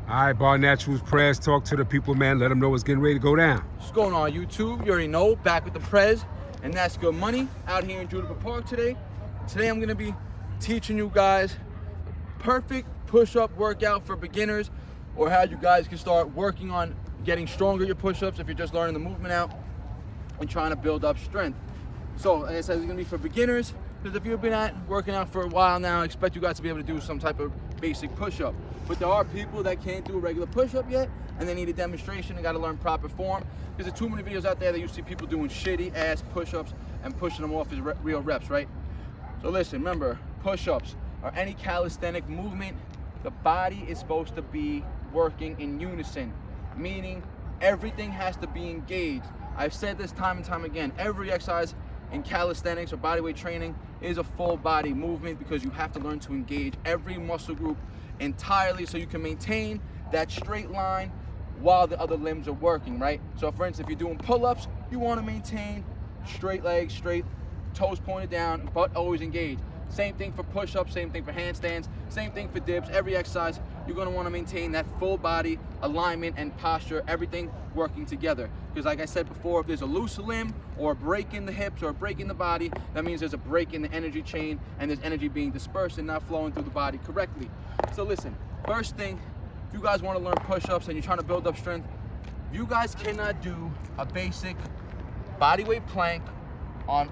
All right, BarNaturalPrez, talk to the people, man. Let them know what's getting ready to go down. What's going on, YouTube? You already know, back with the Prez, and that's good money out here in Juniper Park today. Today I'm gonna be teaching you guys perfect push-up workout for beginners, or how you guys can start working on getting stronger at your push-ups if you're just learning the movement out and trying to build up strength. So, like I said, it's gonna be for beginners, because if you've been working out for a while now, I expect you guys to be able to do some type of basic push-up. But there are people that can't do a regular push-up yet, and they need a demonstration. They gotta learn proper form, because there's too many videos out there that you see people doing shitty ass push-ups and pushing them off as real reps, right? So listen, remember, push-ups or any calisthenic movement, the body is supposed to be working in unison, meaning everything has to be engaged. I've said this time and time again, every exercise in calisthenics or bodyweight training is a full body movement, because you have to learn to engage every muscle group entirely so you can maintain that straight line while the other limbs are working, right? So for instance, if you're doing pull-ups, you want to maintain straight legs, straight toes pointed down, but always engaged. Same thing for push-ups, same thing for handstands, same thing for dips. Every exercise, you're going to want to maintain that full body alignment and posture, everything working together. Because like I said before, if there's a loose limb or a break in the hips or a break in the body, that means there's a break in the energy chain, and there's energy being dispersed and not flowing through the body correctly. So listen, first thing, if you guys want to learn push-ups and you're trying to build up strength, you guys cannot do a basic bodyweight plank on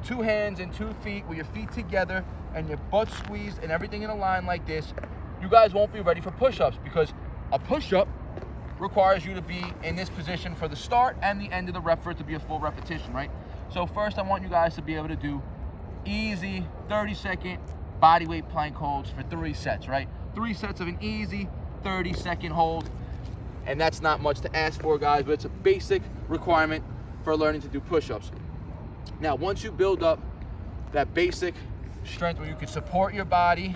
2 hands and 2 feet with your feet together and your butt squeezed and everything in a line like this. You guys won't be ready for push-ups, because a push-up requires you to be in this position for the start and the end of the rep for it to be a full repetition, right? So first I want you guys to be able to do easy 30-second bodyweight plank holds for 3 sets, right? 3 sets of an easy 30-second hold. And that's not much to ask for, guys, but it's a basic requirement for learning to do push-ups. Now, once you build up that basic strength where you can support your body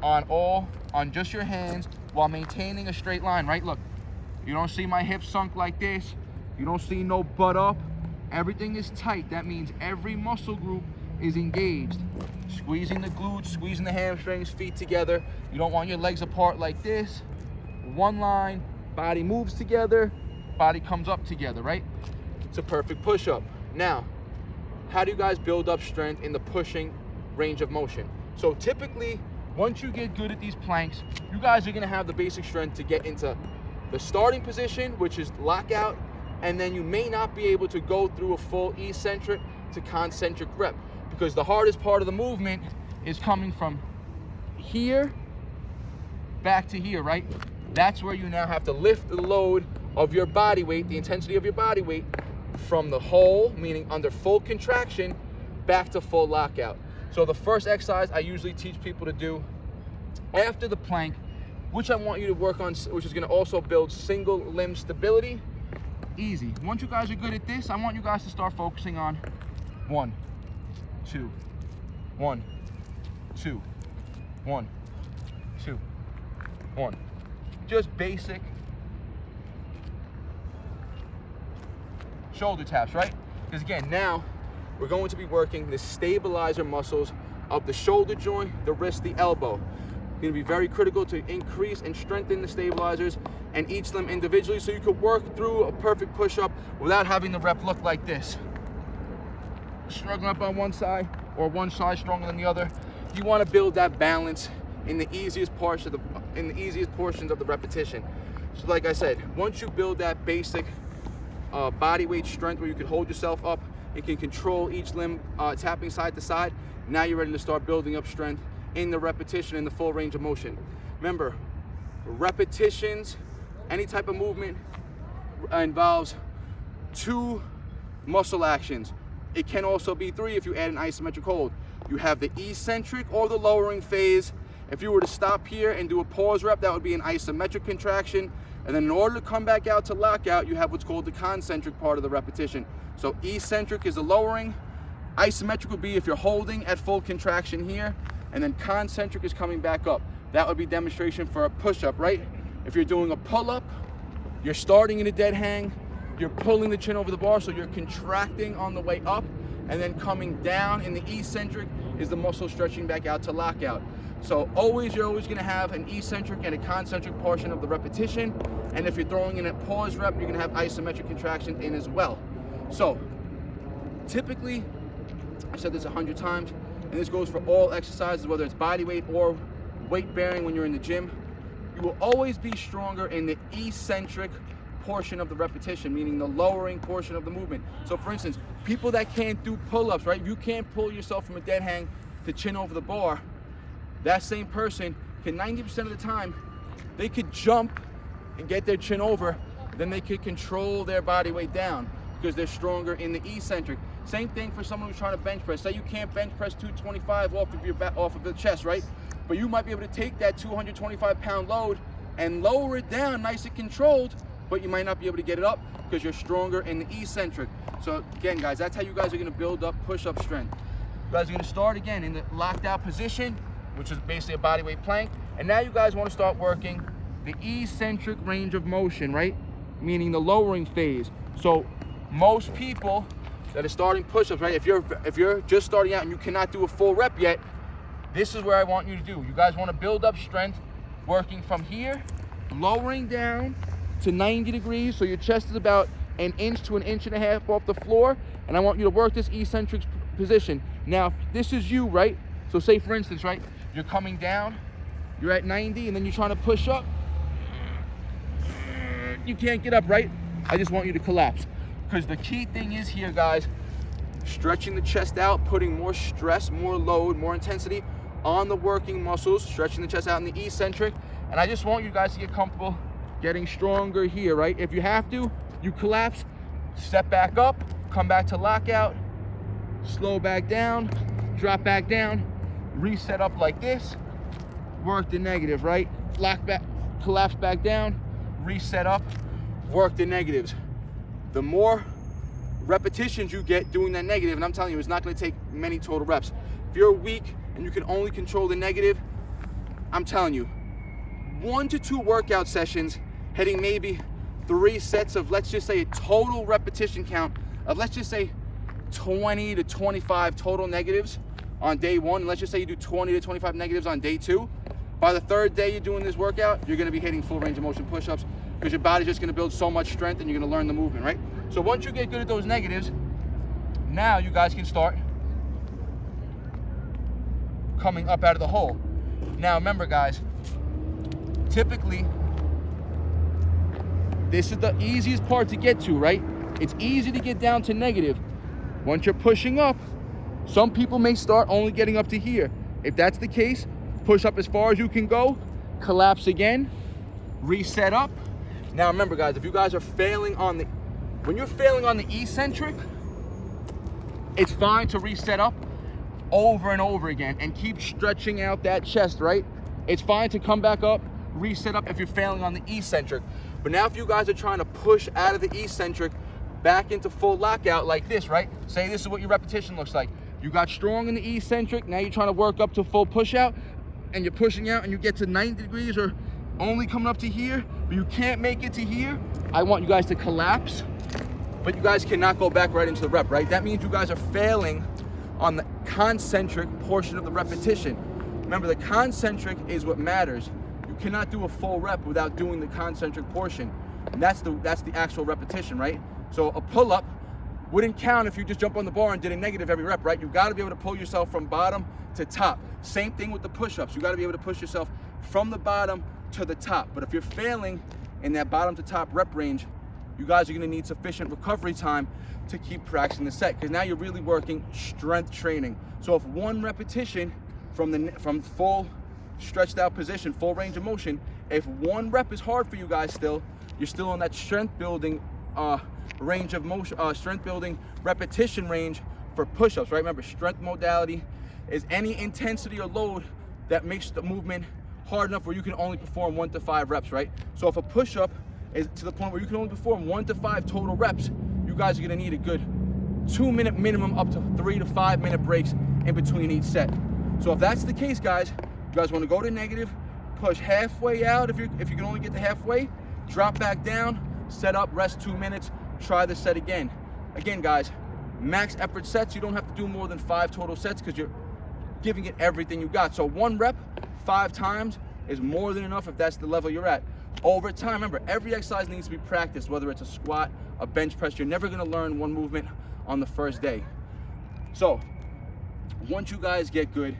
on just your hands while maintaining a straight line, right? Look, you don't see my hips sunk like this. You don't see no butt up. Everything is tight. That means every muscle group is engaged. Squeezing the glutes, squeezing the hamstrings, feet together. You don't want your legs apart like this. One line, body moves together, body comes up together, right? It's a perfect push-up. Now, how do you guys build up strength in the pushing range of motion? So typically, once you get good at these planks, you guys are gonna have the basic strength to get into the starting position, which is lockout, and then you may not be able to go through a full eccentric to concentric rep, because the hardest part of the movement is coming from here back to here, right? That's where you now have to lift the load of your body weight, the intensity of your body weight, from the hole, meaning under full contraction, back to full lockout. So the first exercise I usually teach people to do after the plank, which I want you to work on, which is gonna also build single limb stability, easy. Once you guys are good at this, I want you guys to start focusing on 1, 2, 1, 2, 1, 2, 1. Just basic shoulder taps, right? Because again, now we're going to be working the stabilizer muscles of the shoulder joint, the wrist, the elbow. It's going to be very critical to increase and strengthen the stabilizers and each limb individually, so you could work through a perfect push-up without having the rep look like this. Struggling up on one side or one side stronger than the other. You want to build that balance in the easiest portions of the repetition. So like I said, once you build that basic body weight strength where you can hold yourself up and can control each limb tapping side to side, now you're ready to start building up strength in the repetition, in the full range of motion. Remember, repetitions, any type of movement involves 2 muscle actions. It can also be 3 if you add an isometric hold. You have the eccentric or the lowering phase. If you were to stop here and do a pause rep, that would be an isometric contraction. And then in order to come back out to lockout, you have what's called the concentric part of the repetition. So eccentric is the lowering, isometric would be if you're holding at full contraction here, and then concentric is coming back up. That would be demonstration for a push-up, right? If you're doing a pull-up, you're starting in a dead hang, you're pulling the chin over the bar, so you're contracting on the way up, and then coming down in the eccentric, is the muscle stretching back out to lockout. So you're always gonna have an eccentric and a concentric portion of the repetition. And if you're throwing in a pause rep, you're gonna have isometric contractions in as well. So typically, I've said this 100 times, and this goes for all exercises, whether it's body weight or weight bearing when you're in the gym, you will always be stronger in the eccentric portion of the repetition, meaning the lowering portion of the movement. So for instance, people that can't do pull-ups, right? You can't pull yourself from a dead hang to chin over the bar. That same person can 90% of the time, they could jump and get their chin over, then they could control their body weight down because they're stronger in the eccentric. Same thing for someone who's trying to bench press. Say you can't bench press 225 off of your back, off of the chest, right? But you might be able to take that 225-pound load and lower it down nice and controlled, but you might not be able to get it up because you're stronger in the eccentric. So again, guys, that's how you guys are gonna build up push-up strength. You guys are gonna start again in the locked out position, which is basically a body weight plank. And now you guys wanna start working the eccentric range of motion, right? Meaning the lowering phase. So most people that are starting push-ups, right? If you're just starting out and you cannot do a full rep yet, this is where I want you to do. You guys wanna build up strength, working from here, lowering down to 90 degrees. So your chest is about 1 inch to 1.5 inches off the floor. And I want you to work this eccentric position. Now, this is you, right? So say for instance, right? You're coming down, you're at 90, and then you're trying to push up. You can't get up, right? I just want you to collapse. Because the key thing is here, guys, stretching the chest out, putting more stress, more load, more intensity on the working muscles, stretching the chest out in the eccentric. And I just want you guys to get comfortable getting stronger here, right? If you have to, you collapse, step back up, come back to lockout, slow back down, drop back down, reset up like this, work the negative, right? Lock back, collapse back down, reset up, work the negatives. The more repetitions you get doing that negative, and I'm telling you, it's not gonna take many total reps. If you're weak and you can only control the negative, I'm telling you, 1 to 2 workout sessions, hitting maybe 3 sets of, let's just say, a total repetition count of, let's just say, 20 to 25 total negatives on day 1. And let's just say you do 20 to 25 negatives on day 2. By the 3rd day you're doing this workout, you're gonna be hitting full range of motion push-ups because your body's just gonna build so much strength and you're gonna learn the movement, right? So once you get good at those negatives, now you guys can start coming up out of the hole. Now remember, guys, typically, this is the easiest part to get to, right? It's easy to get down to negative. Once you're pushing up, some people may start only getting up to here. If that's the case, push up as far as you can go, collapse again, reset up. Now remember, guys, if you guys are failing on the, when you're failing on the eccentric, it's fine to reset up over and over again and keep stretching out that chest, right? It's fine to come back up, reset up if you're failing on the eccentric. But now if you guys are trying to push out of the eccentric back into full lockout like this, right? Say this is what your repetition looks like. You got strong in the eccentric, now you're trying to work up to full push out, and you're pushing out and you get to 90 degrees or only coming up to here, but you can't make it to here. I want you guys to collapse, but you guys cannot go back right into the rep, right? That means you guys are failing on the concentric portion of the repetition. Remember, the concentric is what matters. You cannot do a full rep without doing the concentric portion. And that's the actual repetition, right? So a pull-up wouldn't count if you just jump on the bar and did a negative every rep, right? You gotta be able to pull yourself from bottom to top. Same thing with the push-ups. You gotta be able to push yourself from the bottom to the top. But if you're failing in that bottom to top rep range, you guys are gonna need sufficient recovery time to keep practicing the set, because now you're really working strength training. So if one repetition from full stretched out position, full range of motion, if one rep is hard for you guys still, you're still on that strength building range of motion, strength building repetition range for push-ups, right? Remember, strength modality is any intensity or load that makes the movement hard enough where you can only perform 1 to 5 reps, right? So if a push-up is to the point where you can only perform 1 to 5 total reps, you guys are gonna need a good 2-minute minimum up to 3 to 5 minute breaks in between each set. So if that's the case, guys, you guys wanna go to negative, push halfway out if you can only get to halfway, drop back down, set up, rest 2 minutes, try the set again. Again, guys, max effort sets, you don't have to do more than 5 total sets because you're giving it everything you got. So 1 rep, 5 times is more than enough if that's the level you're at. Over time, remember, every exercise needs to be practiced, whether it's a squat, a bench press. You're never gonna learn one movement on the first day. So once you guys get good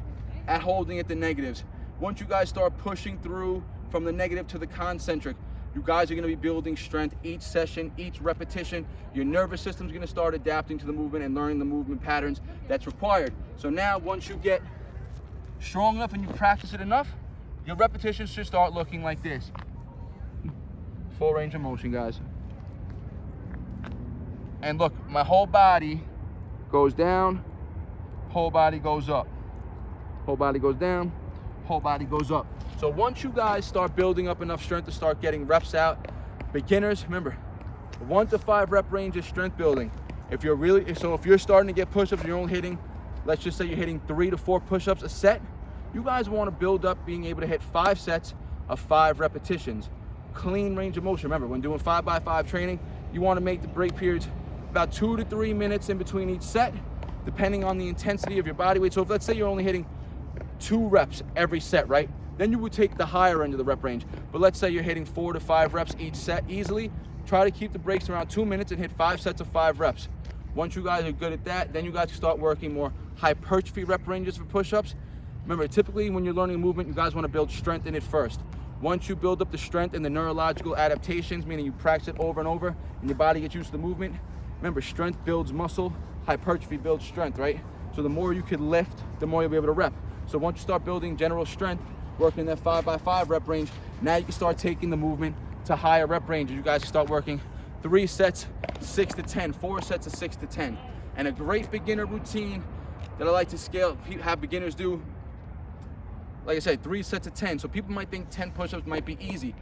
at holding at the negatives, once you guys start pushing through from the negative to the concentric, you guys are gonna be building strength each session, each repetition. Your nervous system's gonna start adapting to the movement and learning the movement patterns that's required. So now, once you get strong enough and you practice it enough, your repetitions should start looking like this. Full range of motion, guys. And look, my whole body goes down, whole body goes up. Whole body goes down, whole body goes up. So once you guys start building up enough strength to start getting reps out, beginners, remember, 1 to 5 rep range is strength building. If you're starting to get push-ups and you're only hitting, let's just say you're hitting 3 to 4 push-ups a set, you guys want to build up being able to hit 5 sets of 5 repetitions. Clean range of motion. Remember, when doing 5x5 training, you want to make the break periods about 2 to 3 minutes in between each set, depending on the intensity of your body weight. So if, let's say, you're only hitting 2 reps every set, right? Then you would take the higher end of the rep range. But let's say you're hitting 4 to 5 reps each set easily. Try to keep the breaks around 2 minutes and hit 5 sets of 5 reps. Once you guys are good at that, then you guys can start working more hypertrophy rep ranges for push-ups. Remember, typically when you're learning a movement, you guys want to build strength in it first. Once you build up the strength and the neurological adaptations, meaning you practice it over and over and your body gets used to the movement, remember, strength builds muscle, hypertrophy builds strength, right? So the more you can lift, the more you'll be able to rep. So once you start building general strength, working that 5x5 rep range, now you can start taking the movement to higher rep ranges. You guys can start working 3 sets, 6 to 10, 4 sets of 6 to 10. And a great beginner routine that I like to have beginners do, like I said, 3 sets of 10. So people might think 10 push-ups might be easy.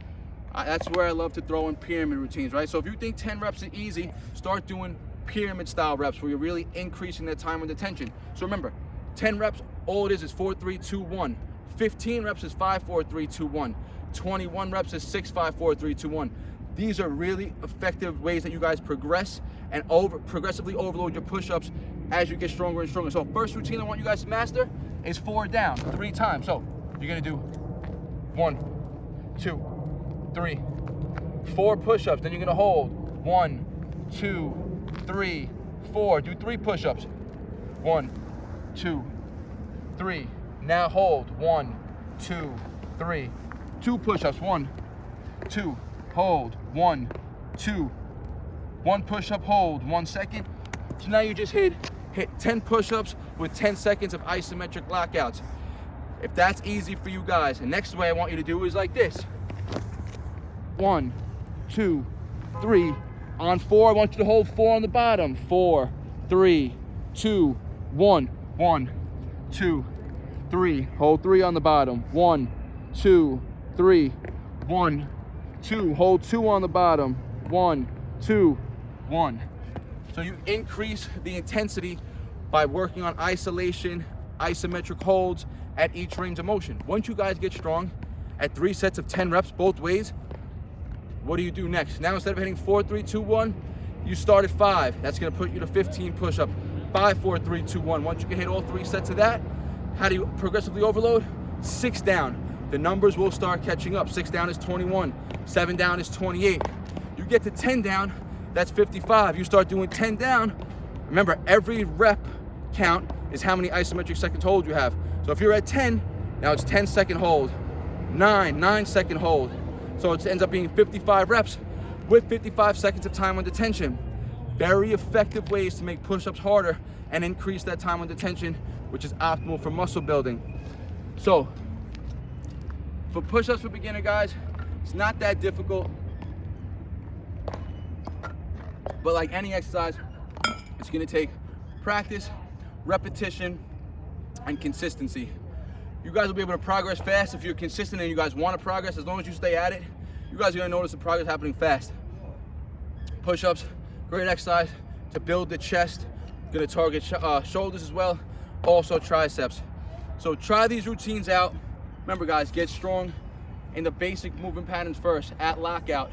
That's where I love to throw in pyramid routines, right? So if you think 10 reps is easy, start doing pyramid style reps where you're really increasing that time under tension. So remember, 10 reps, all it is 4, 3, 2, 1. 15 reps is 5, 4, 3, 2, 1. 21 reps is 6, 5, 4, 3, 2, 1. These are really effective ways that you guys progress and progressively overload your push-ups as you get stronger and stronger. So first routine I want you guys to master is 4 down, 3 times. So you're gonna do 1, 2, 3, 4 push-ups. Then you're gonna hold 1, 2, 3, 4. Do 3 push-ups. 1, 2, 3. Now hold 1, 2, 3. 2 push-ups. 1, 2. Hold 1, 2. 1 push-up. Hold 1 second. So now you just hit 10 push-ups with 10 seconds of isometric lockouts. If that's easy for you guys, the next way I want you to do is like this. 1, 2, 3. On 4, I want you to hold 4 on the bottom. 4, 3, 2, 1. 1, 2, 3. Hold 3 on the bottom. 1, 2, 3. 1, 2. Hold 2 on the bottom. 1, 2, 1. So you increase the intensity by working on isolation, isometric holds at each range of motion. Once you guys get strong at 3 sets of 10 reps both ways, what do you do next? Now instead of hitting 4, 3, 2, 1, you start at 5. That's gonna put you to 15 push-ups. 5, 4, 3, 2, 1. Once you can hit all 3 sets of that, how do you progressively overload? 6 down. The numbers will start catching up. 6 down is 21. 7 down is 28. You get to 10 down, that's 55. You start doing 10 down. Remember, every rep count is how many isometric seconds hold you have. So if you're at 10, now it's 10-second hold. 9-second hold. So it ends up being 55 reps with 55 seconds of time under tension. Very effective ways to make push-ups harder and increase that time under tension, which is optimal for muscle building. So for push-ups for beginner guys, it's not that difficult. But like any exercise, it's gonna take practice, repetition, and consistency. You guys will be able to progress fast if you're consistent and you guys want to progress. As long as you stay at it, you guys are gonna notice the progress happening fast. Push-ups, great exercise to build the chest. Gonna target shoulders as well, also triceps. So try these routines out. Remember guys, get strong in the basic movement patterns first at lockout.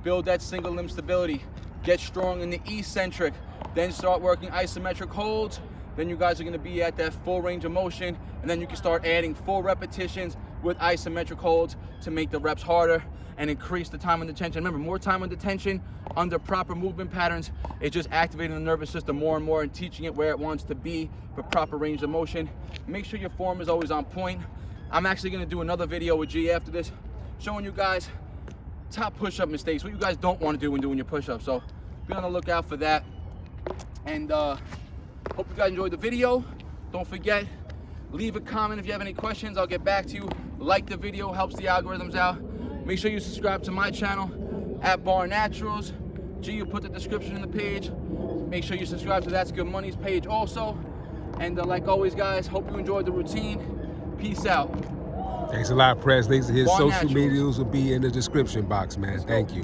Build that single limb stability. Get strong in the eccentric. Then start working isometric holds then you guys are gonna be at that full range of motion, and then you can start adding full repetitions with isometric holds to make the reps harder and increase the time under tension. Remember, more time under tension under proper movement patterns is just activating the nervous system more and more and teaching it where it wants to be for proper range of motion. Make sure your form is always on point. I'm actually gonna do another video with G after this, showing you guys top push-up mistakes, what you guys don't want to do when doing your push-ups. So be on the lookout for that. And hope you guys enjoyed the video. Don't forget, leave a comment if you have any questions. I'll get back to you. Like the video, helps the algorithms out. Make sure you subscribe to my channel at BarNaturals. G, you put the description in the page. Make sure you subscribe to That's Good Money's page also. And like always, guys, hope you enjoyed the routine. Peace out. Thanks a lot, Prez. His social BarNaturals. medias will be in the description box, man. Thank you.